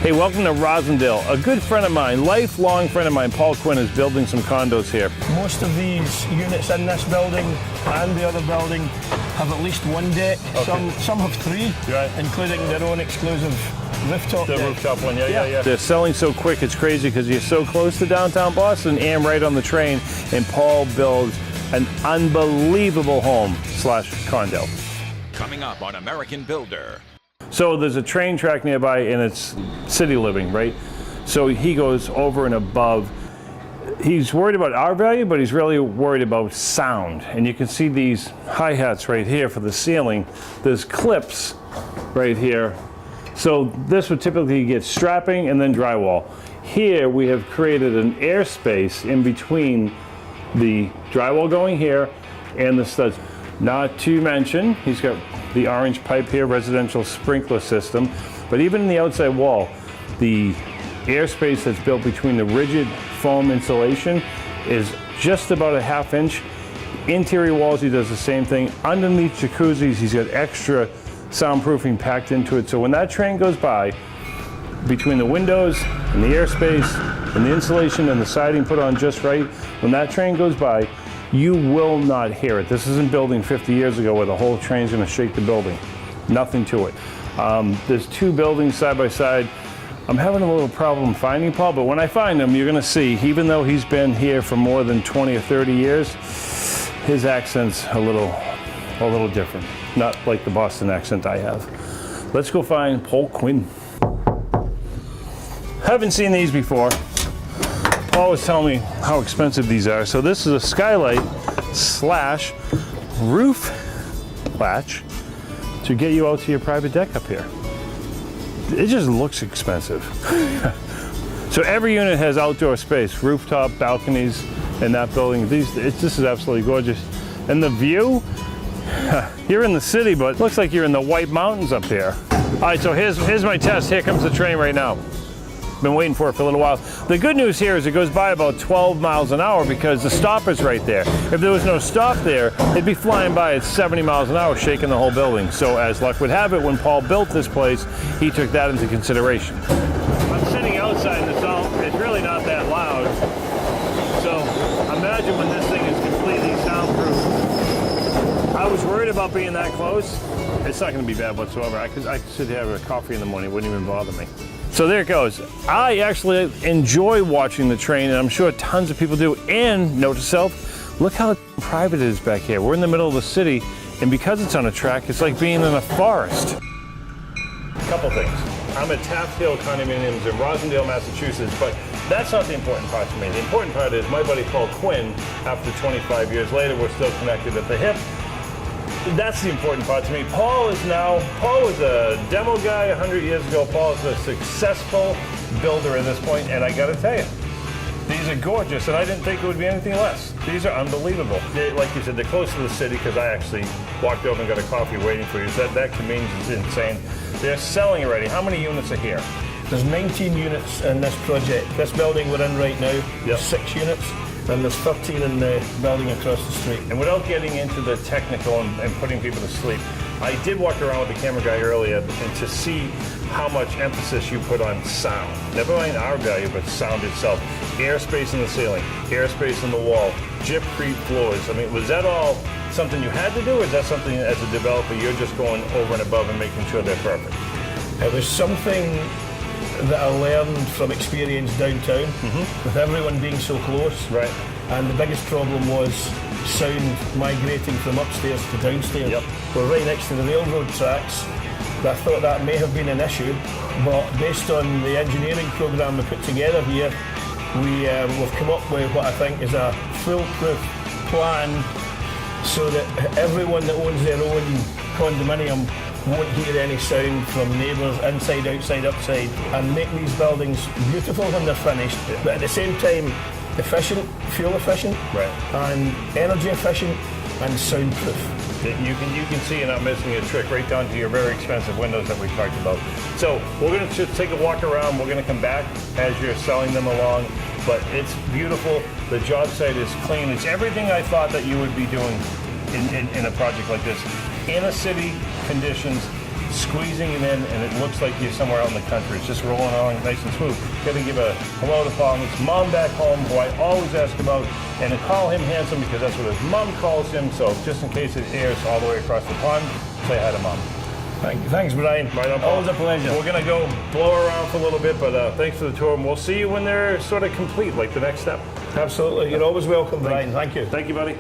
Hey, welcome to Rosindale. A good friend of mine, lifelong friend of mine, Paul Quinn, is building some condos here. Most of these units in this building and the other building have at least one deck. Okay. Some have three, right, including their own exclusive rooftop deck. Rooftop one, yeah. They're selling so quick, it's crazy because you're so close to downtown Boston and right on the train, and Paul builds an unbelievable home/condo. Coming up on American Builder. So there's a train track nearby and it's city living, right? So he goes over and above. He's worried about R value, but he's really worried about sound. And you can see these hi-hats right here for the ceiling. There's clips right here. So this would typically get strapping and then drywall. Here we have created an airspace in between the drywall going here and the studs. Not to mention, he's got the orange pipe here, residential sprinkler system. But even in the outside wall, the airspace that's built between the rigid foam insulation is just about a ½ inch. Interior walls, he does the same thing. Underneath jacuzzis, he's got extra soundproofing packed into it. So when that train goes by, between the windows and the airspace and the insulation and the siding put on just right, when that train goes by, you will not hear it. This isn't building 50 years ago where the whole train's gonna shake the building. Nothing to it. There's two buildings side by side. I'm having a little problem finding Paul, but when I find him, you're gonna see, even though he's been here for more than 20 or 30 years, his accent's a little different. Not like the Boston accent I have. Let's go find Paul Quinn. Haven't seen these before. Paul was telling me how expensive these are. So this is a skylight / roof latch to get you out to your private deck up here. It just looks expensive. So every unit has outdoor space, rooftop, balconies in that building. This is absolutely gorgeous. And the view, you're in the city, but it looks like you're in the White Mountains up here. All right, so here's my test. Here comes the train right now. Been waiting for it for a little while. The good news here is it goes by about 12 miles an hour because the stop is right there. If there was no stop there, it'd be flying by at 70 miles an hour, shaking the whole building. So as luck would have it, when Paul built this place, he took that into consideration. I'm sitting outside and it's really not that loud. So imagine when this thing is completely soundproof. I was worried about being that close. It's not gonna be bad whatsoever. I could sit here and have a coffee in the morning, it wouldn't even bother me. So there it goes. I actually enjoy watching the train, and I'm sure tons of people do. And note to self, look how private it is back here. We're in the middle of the city, and because it's on a track, it's like being in a forest. Couple things. I'm at Taft Hill Condominiums in Rosindale, Massachusetts, but that's not the important part to me. The important part is my buddy Paul Quinn, after 25 years later, we're still connected at the hip. That's the important part to me. Paul was a demo guy 100 years ago. Paul is a successful builder at this point, and I gotta tell you, these are gorgeous, and I didn't think it would be anything less. These are unbelievable. Like you said, they're close to the city because I actually walked over and got a coffee waiting for you. So that convenience is insane. They're selling already. How many units are here? There's 19 units in this project. This building we're in right now, yep. 6 units. And there's 13 in the building across the street. And without getting into the technical and putting people to sleep, I did walk around with the camera guy earlier and to see how much emphasis you put on sound. Never mind R value, but sound itself. Airspace in the ceiling, airspace in the wall, gypcrete floors. I mean, was that all something you had to do, or is that something as a developer you're just going over and above and making sure they're perfect? It was something that I learned from experience downtown, with everyone being so close. Right. And the biggest problem was sound migrating from upstairs to downstairs. Yep. We're right next to the railroad tracks. I thought that may have been an issue, but based on the engineering program we put together here, we've come up with what I think is a foolproof plan so that everyone that owns their own condominium won't hear any sound from neighbours inside, outside, upside, and make these buildings beautiful when they're finished, but at the same time efficient, fuel efficient, right, and energy efficient, and soundproof. You can see you're not missing a trick right down to your very expensive windows that we talked about. So we're going to just take a walk around. We're going to come back as you're selling them along, but it's beautiful. The job site is clean. It's everything I thought that you would be doing in a project like this. Inner city conditions, squeezing it in, and it looks like you're somewhere out in the country. It's just rolling along nice and smooth. Got to give a hello to Paul, his mom back home, who I always ask about, and to call him handsome because that's what his mom calls him. So just in case it airs all the way across the pond, say hi to mom. Thanks, Brian. Right on, Paul. Always a pleasure. We're gonna go blow around for a little bit, but thanks for the tour, and we'll see you when they're sort of complete, like the next step. Absolutely. You're always welcome, Brian. Thank you. Thank you, buddy.